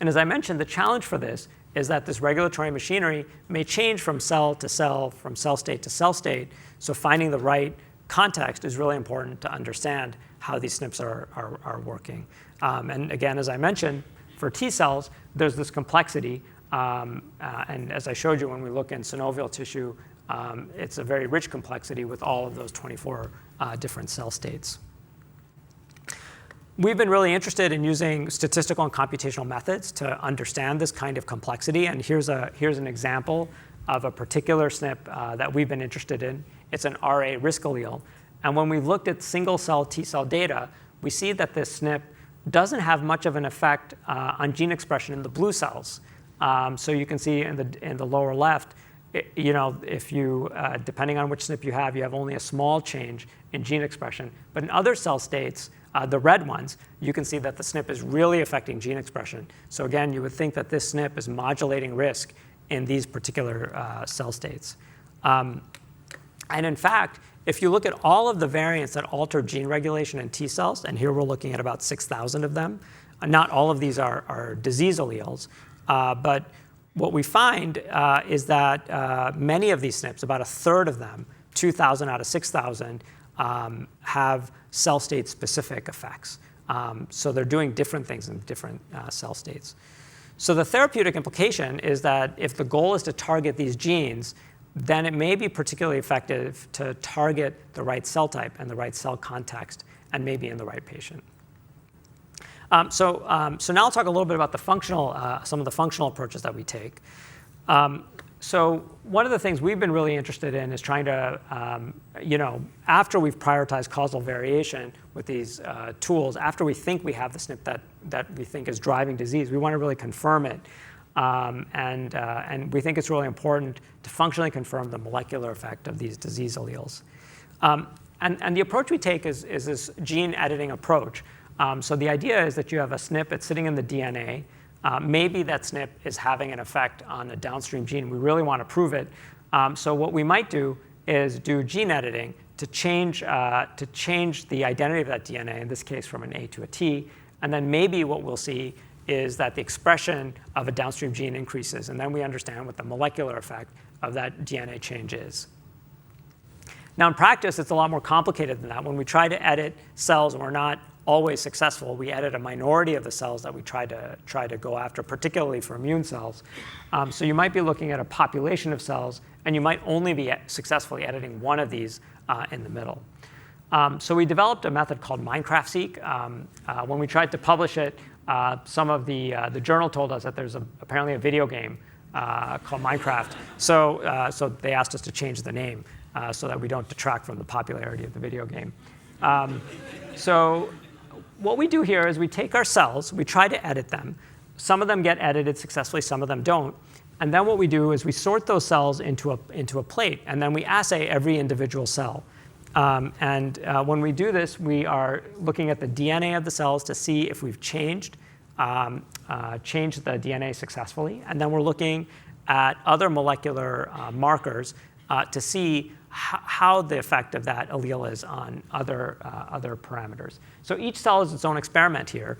And as I mentioned, the challenge for this is that this regulatory machinery may change from cell to cell, from cell state to cell state. So finding the right context is really important to understand how these SNPs are working. And again, as I mentioned, for T cells, there's this complexity. And as I showed you when we look in synovial tissue, it's a very rich complexity with all of those 24 different cell states. We've been really interested in using statistical and computational methods to understand this kind of complexity. And here's an example of a particular SNP that we've been interested in. It's an RA risk allele. And when we looked at single cell T cell data, we see that this SNP doesn't have much of an effect on gene expression in the blue cells. So you can see in the lower left, if you, depending on which SNP you have only a small change in gene expression. But in other cell states, the red ones, you can see that the SNP is really affecting gene expression. So again, you would think that this SNP is modulating risk in these particular cell states. And in fact, if you look at all of the variants that alter gene regulation in T cells, and here we're looking at about 6,000 of them, not all of these are disease alleles, but what we find is that many of these SNPs, about a third of them, 2,000 out of 6,000, have cell state specific effects. So they're doing different things in different cell states. So the therapeutic implication is that if the goal is to target these genes, then it may be particularly effective to target the right cell type and the right cell context, and maybe in the right patient. So now I'll talk a little bit about some of the functional approaches that we take. So one of the things we've been really interested in is trying to, after we've prioritized causal variation with these tools, after we think we have the SNP that we think is driving disease, we want to really confirm it. And we think it's really important to functionally confirm the molecular effect of these disease alleles. And the approach we take is this gene editing approach. So the idea is that you have a SNP that's sitting in the DNA. Maybe that SNP is having an effect on a downstream gene. We really want to prove it. So what we might do is do gene editing to change the identity of that DNA, in this case from an A to a T. And then maybe what we'll see is that the expression of a downstream gene increases. And then we understand what the molecular effect of that DNA change is. Now in practice, it's a lot more complicated than that. When we try to edit cells and we're not always successful, we edit a minority of the cells that we try to go after, particularly for immune cells. So you might be looking at a population of cells, and you might only be successfully editing one of these in the middle. So we developed a method called Minecraft-seq. When we tried to publish it, some of the journal told us that there's apparently a video game called Minecraft. So they asked us to change the name so that we don't detract from the popularity of the video game. So what we do here is we take our cells, we try to edit them. Some of them get edited successfully, some of them don't. And then what we do is we sort those cells into a plate, and then we assay every individual cell. When we do this, we are looking at the DNA of the cells to see if we've changed the DNA successfully. And then we're looking at other molecular markers to see how the effect of that allele is on other parameters. So each cell is its own experiment here,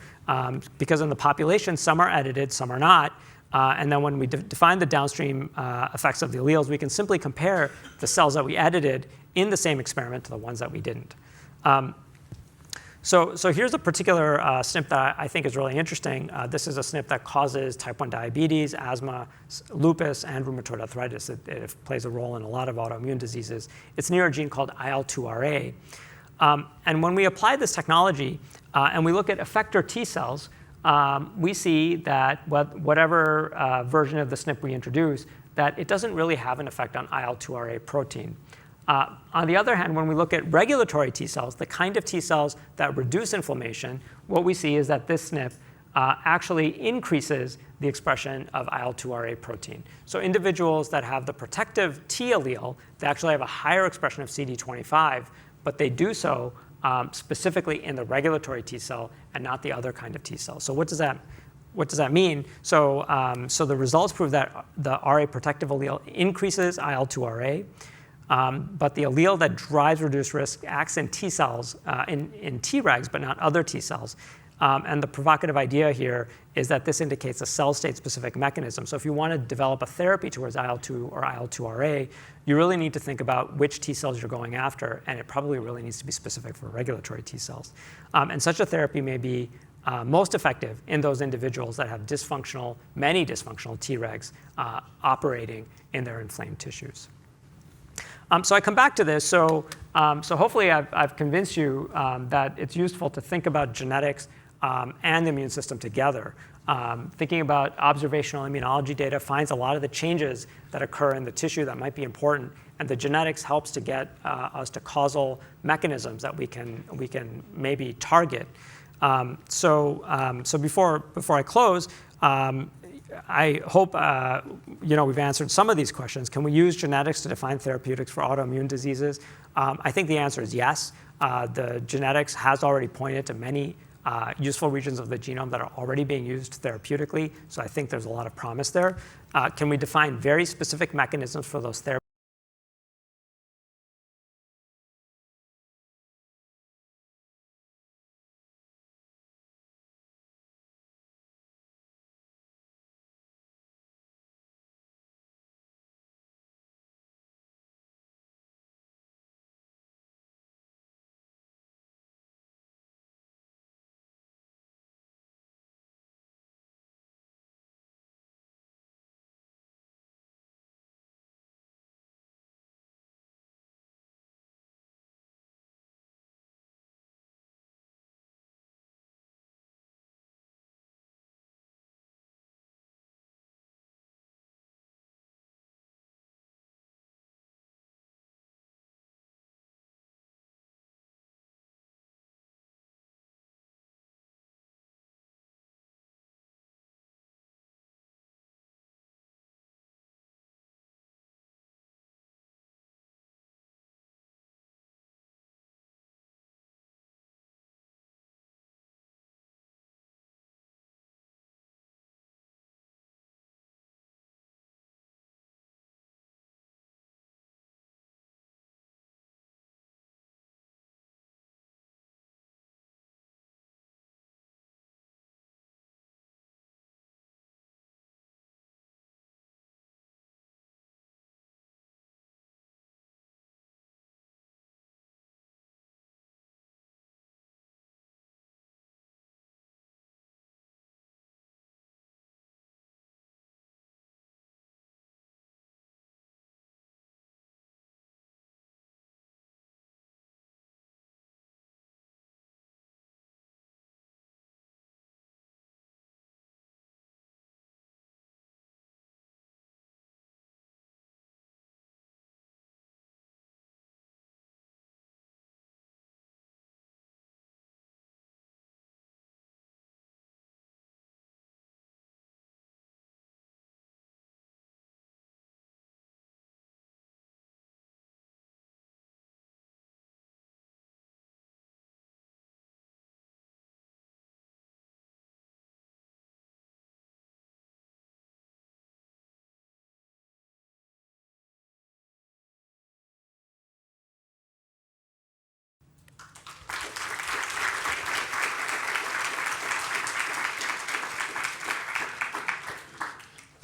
because in the population, some are edited, some are not. And then when we define the downstream effects of the alleles, we can simply compare the cells that we edited in the same experiment to the ones that we didn't. So here's a particular SNP that I think is really interesting. This is a SNP that causes type 1 diabetes, asthma, lupus, and rheumatoid arthritis. It plays a role in a lot of autoimmune diseases. It's near a gene called IL-2RA. And when we apply this technology and we look at effector T cells, we see that whatever version of the SNP we introduce, that it doesn't really have an effect on IL-2RA protein. On the other hand, when we look at regulatory T cells, the kind of T cells that reduce inflammation, what we see is that this SNP actually increases the expression of IL-2RA protein. So individuals that have the protective T allele, they actually have a higher expression of CD25, but they do so specifically in the regulatory T cell and not the other kind of T cell. So what does that mean? So the results prove that the RA protective allele increases IL-2RA. But the allele that drives reduced risk acts in T cells, in Tregs, but not other T cells. And the provocative idea here is that this indicates a cell state specific mechanism. So if you want to develop a therapy towards IL-2 or IL-2RA, you really need to think about which T cells you're going after, and it probably really needs to be specific for regulatory T cells. And such a therapy may be most effective in those individuals that have many dysfunctional Tregs operating in their inflamed tissues. So I come back to this. So hopefully I've convinced you that it's useful to think about genetics and the immune system together. Thinking about observational immunology data finds a lot of the changes that occur in the tissue that might be important, and the genetics helps to get us to causal mechanisms that we can maybe target. So before I close, I hope we've answered some of these questions. Can we use genetics to define therapeutics for autoimmune diseases? I think the answer is yes. The genetics has already pointed to many useful regions of the genome that are already being used therapeutically. So I think there's a lot of promise there. Can we define very specific mechanisms for those therapies?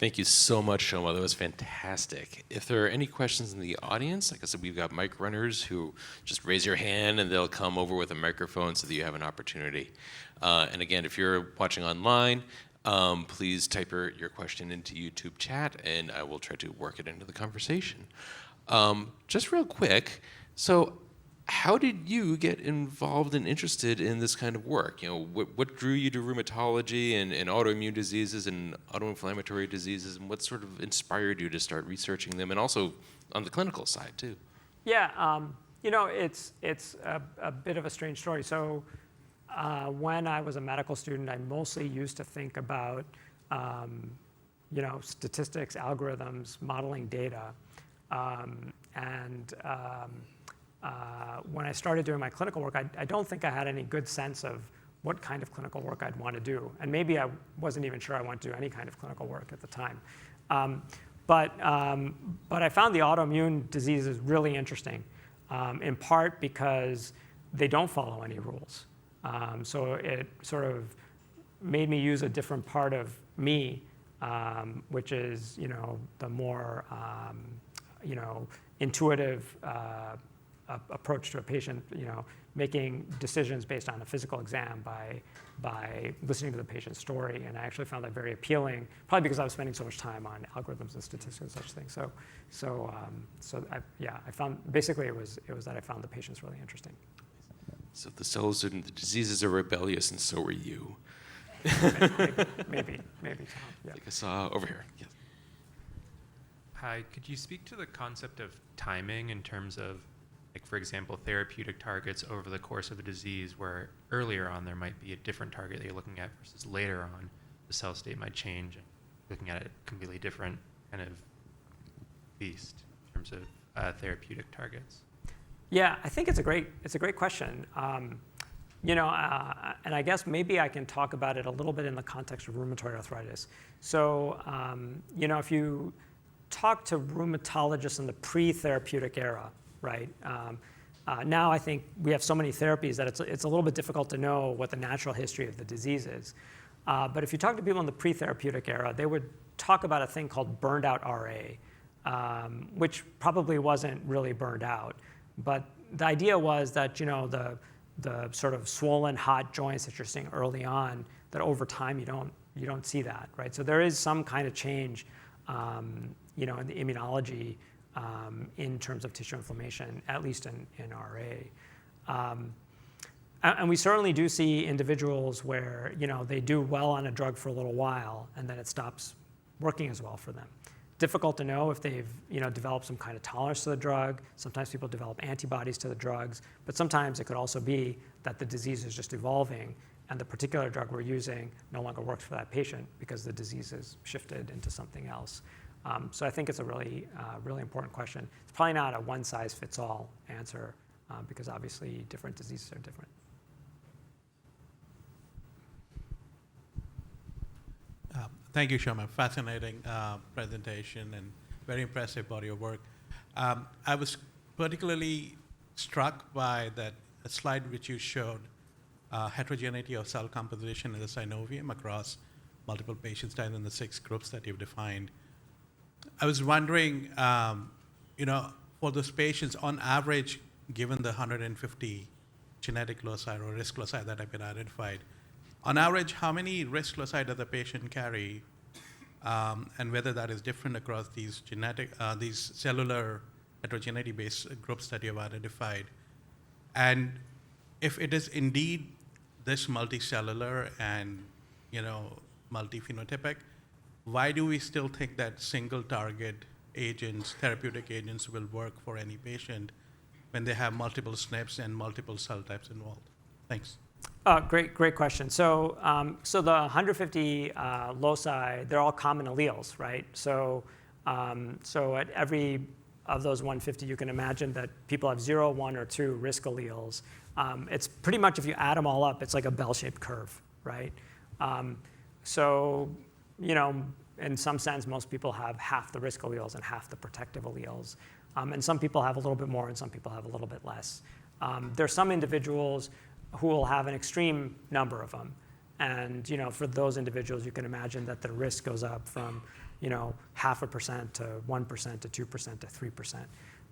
Thank you so much, Soumya. That was fantastic. If there are any questions in the audience, like I said, we've got mic runners who just raise your hand and they'll come over with a microphone so that you have an opportunity. And again, if you're watching online, please type your question into YouTube chat and I will try to work it into the conversation. Just real quick, so how did you get involved and interested in this kind of work? You know, what drew you to rheumatology and autoimmune diseases and autoinflammatory diseases, and what sort of inspired you to start researching them, and also on the clinical side too? Yeah, you know, it's a bit of a strange story. So when I was a medical student, I mostly used to think about, you know, statistics, algorithms, modeling data, when I started doing my clinical work, I don't think I had any good sense of what kind of clinical work I'd want to do. And maybe I wasn't even sure I wanted to do any kind of clinical work at the time. But I found the autoimmune diseases really interesting, in part because they don't follow any rules. So it sort of made me use a different part of me, which is, you know, the more, you know, intuitive approach to a patient, you know, making decisions based on a physical exam by listening to the patient's story. And I actually found that very appealing, probably because I was spending so much time on algorithms and statistics and such things. I found, basically it was that I found the patients really interesting. So the cells and the diseases are rebellious, and so are you. maybe, Tom. Yeah. Like I saw over here. Yes. Hi, could you speak to the concept of timing in terms of, like, for example, therapeutic targets over the course of a disease, where earlier on there might be a different target that you're looking at versus later on the cell state might change and looking at a completely different kind of beast in terms of therapeutic targets? Yeah, I think it's a great question. You know, and I guess maybe I can talk about it a little bit in the context of rheumatoid arthritis. So, you know, if you talk to rheumatologists in the pre-therapeutic era, right? Now I think we have so many therapies that it's a little bit difficult to know what the natural history of the disease is. But if you talk to people in the pre-therapeutic era, they would talk about a thing called burned out RA, which probably wasn't really burned out. But the idea was that, you know, the sort of swollen hot joints that you're seeing early on, that over time you don't see that, right? So there is some kind of change, you know, in the immunology in terms of tissue inflammation, at least in RA. And we certainly do see individuals where, you know, they do well on a drug for a little while and then it stops working as well for them. Difficult to know if they've, you know, developed some kind of tolerance to the drug. Sometimes people develop antibodies to the drugs, but sometimes it could also be that the disease is just evolving and the particular drug we're using no longer works for that patient because the disease has shifted into something else. So I think it's a really, really important question. It's probably not a one-size-fits-all answer because obviously different diseases are different. Thank you, Soumya. Fascinating presentation and very impressive body of work. I was particularly struck by that slide which you showed, heterogeneity of cell composition in the synovium across multiple patients divided in the 6 groups that you've defined. I was wondering, you know, for those patients, on average, given the 150 genetic loci or risk loci that have been identified, on average, how many risk loci does the patient carry, and whether that is different across these these cellular heterogeneity-based groups that you have identified, and if it is indeed this multicellular and, you know, multi-phenotypic, why do we still think that single target agents, therapeutic agents, will work for any patient when they have multiple SNPs and multiple cell types involved? Thanks. Great question. So, the 150 loci, they're all common alleles, right? So at every of those 150, you can imagine that people have 0, 1, or 2 risk alleles. It's pretty much, if you add them all up, it's like a bell-shaped curve, right? So, you know, in some sense, most people have half the risk alleles and half the protective alleles. And some people have a little bit more and some people have a little bit less. There are some individuals who will have an extreme number of them. And, you know, for those individuals, you can imagine that the risk goes up from, 0.5% to 1% to 2% to 3%.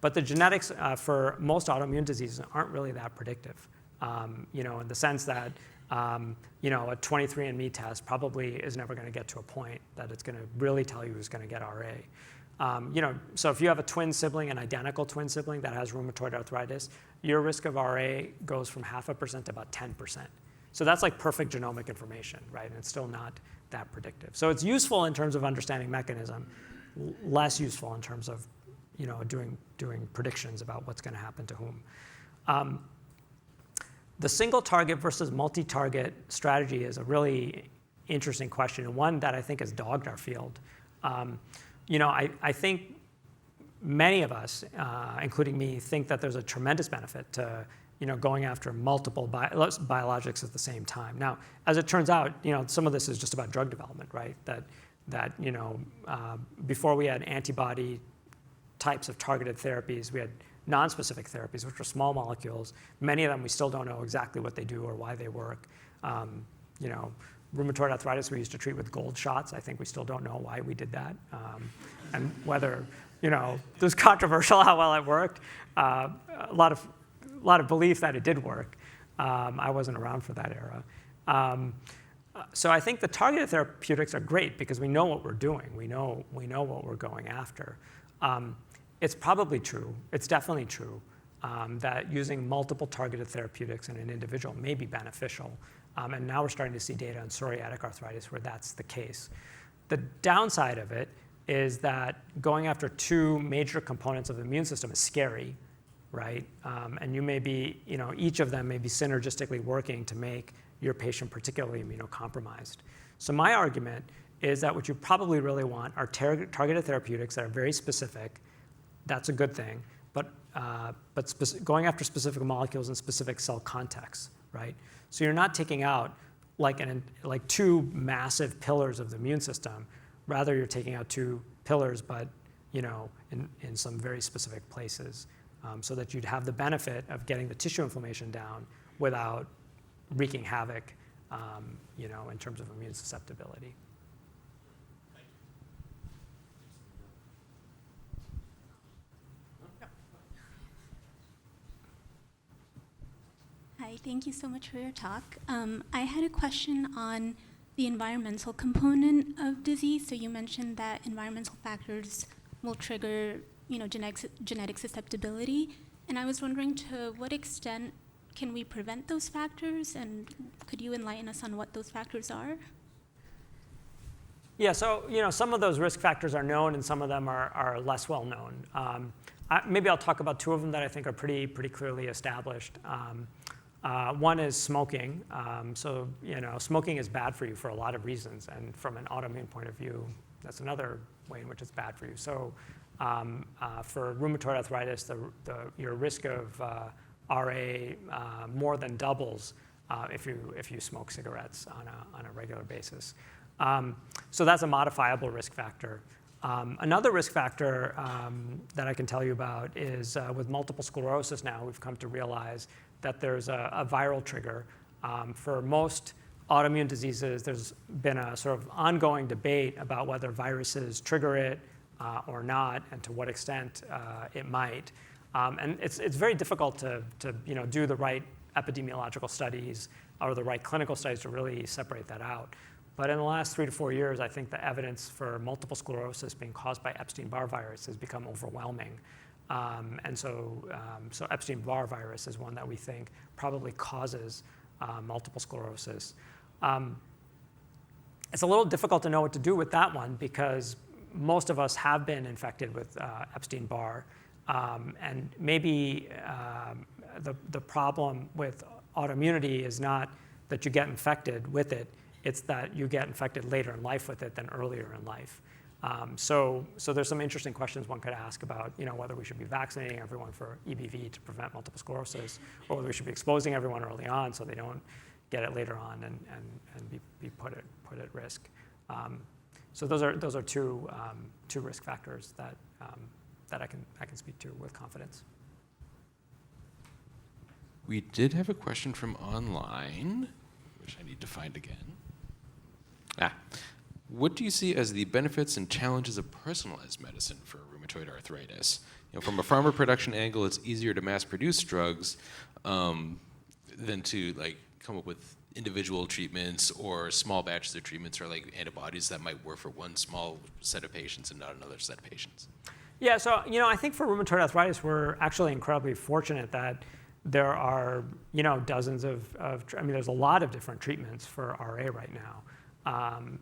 But the genetics for most autoimmune diseases aren't really that predictive, in the sense that a 23andMe test probably is never going to get to a point that it's going to really tell you who's going to get RA. So if you have a twin sibling, an identical twin sibling that has rheumatoid arthritis, your risk of RA goes from 0.5% to about 10%. So that's like perfect genomic information, right? And it's still not that predictive. So it's useful in terms of understanding mechanism, less useful in terms of doing predictions about what's going to happen to whom. The single target versus multi-target strategy is a really interesting question, and one that I think has dogged our field. I think many of us, including me, think that there's a tremendous benefit to going after multiple biologics at the same time. Now, as it turns out, some of this is just about drug development, right? That before we had antibody types of targeted therapies, we had non-specific therapies, which are small molecules. Many of them we still don't know exactly what they do or why they work. Rheumatoid arthritis we used to treat with gold shots. I think we still don't know why we did that, and whether it was controversial how well it worked. A lot of belief that it did work. I wasn't around for that era. So I think the targeted therapeutics are great because we know what we're doing. We know what we're going after. It's probably true. It's definitely true that using multiple targeted therapeutics in an individual may be beneficial. And now we're starting to see data on psoriatic arthritis where that's the case. The downside of it is that going after two major components of the immune system is scary, right? And you may be, each of them may be synergistically working to make your patient particularly immunocompromised. So my argument is that what you probably really want are targeted therapeutics that are very specific. That's a good thing, but going after specific molecules in specific cell contexts, right? So you're not taking out like two massive pillars of the immune system. Rather, you're taking out two pillars, but in some very specific places, so that you'd have the benefit of getting the tissue inflammation down without wreaking havoc, in terms of immune susceptibility. Hi, thank you so much for your talk. I had a question on the environmental component of disease. So you mentioned that environmental factors will trigger, genetic susceptibility. And I was wondering, to what extent can we prevent those factors? And could you enlighten us on what those factors are? Yeah, so some of those risk factors are known, and some of them are less well known. Maybe I'll talk about two of them that I think are pretty clearly established. One is smoking. So smoking is bad for you for a lot of reasons, and from an autoimmune point of view, that's another way in which it's bad for you. So for rheumatoid arthritis, your risk of RA more than doubles if you smoke cigarettes on a regular basis. So that's a modifiable risk factor. Another risk factor that I can tell you about is with multiple sclerosis now, we've come to realize that there's a viral trigger. For most autoimmune diseases, there's been a sort of ongoing debate about whether viruses trigger it or not, and to what extent it might. And it's very difficult to do the right epidemiological studies or the right clinical studies to really separate that out. But in the last 3 to 4 years, I think the evidence for multiple sclerosis being caused by Epstein-Barr virus has become overwhelming. And so Epstein-Barr virus is one that we think probably causes multiple sclerosis. It's a little difficult to know what to do with that one because most of us have been infected with Epstein-Barr. And maybe the problem with autoimmunity is not that you get infected with it, it's that you get infected later in life with it than earlier in life. So there's some interesting questions one could ask about, whether we should be vaccinating everyone for EBV to prevent multiple sclerosis, or whether we should be exposing everyone early on so they don't get it later on and be put at risk. So those are two risk factors that I can speak to with confidence. We did have a question from online, which I need to find again. what do you see as the benefits and challenges of personalized medicine for rheumatoid arthritis? From a pharma production angle, it's easier to mass produce drugs than to come up with individual treatments or small batches of treatments or antibodies that might work for one small set of patients and not another set of patients. Yeah, so I think for rheumatoid arthritis, we're actually incredibly fortunate that there are dozens of there's a lot of different treatments for RA right now,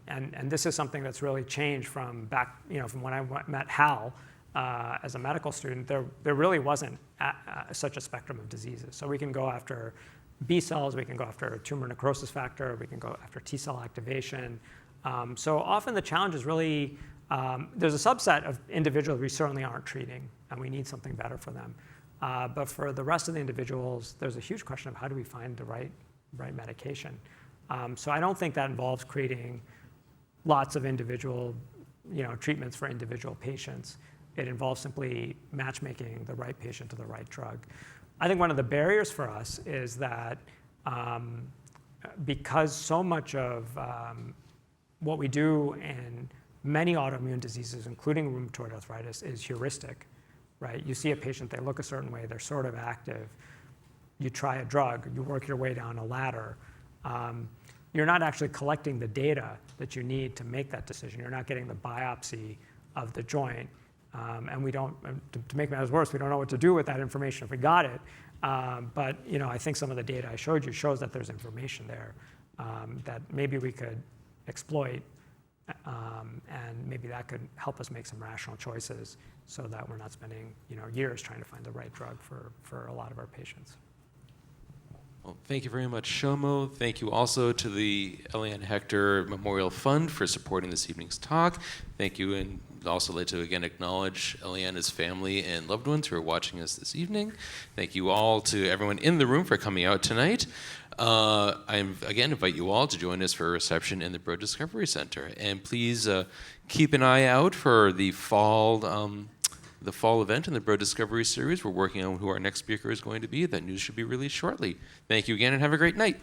and this is something that's really changed from back from when I met Hal as a medical student. There really wasn't such a spectrum of diseases. So we can go after B cells, we can go after tumor necrosis factor, we can go after T cell activation. So often the challenge is really there's a subset of individuals we certainly aren't treating, and we need something better for them. But for the rest of the individuals, there's a huge question of how do we find the right medication. So I don't think that involves creating lots of individual treatments for individual patients. It involves simply matchmaking the right patient to the right drug. I think one of the barriers for us is that because so much of what we do in many autoimmune diseases, including rheumatoid arthritis, is heuristic, right? You see a patient, they look a certain way, they're sort of active. You try a drug, you work your way down a ladder. You're not actually collecting the data that you need to make that decision. You're not getting the biopsy of the joint. And we don't, to make matters worse, we don't know what to do with that information if we got it. But I think some of the data I showed you shows that there's information there that maybe we could exploit, and maybe that could help us make some rational choices so that we're not spending years trying to find the right drug for a lot of our patients. Well, thank you very much, Shomo. Thank you also to the Eliane Hector Memorial Fund for supporting this evening's talk. Thank you, and also like to again acknowledge Eliana's family and loved ones who are watching us this evening. Thank you all to everyone in the room for coming out tonight. I again invite you all to join us for a reception in the Broad Discovery Center. And please keep an eye out for the fall event in the Broad Discovery Series. We're working on who our next speaker is going to be. That news should be released shortly. Thank you again and have a great night.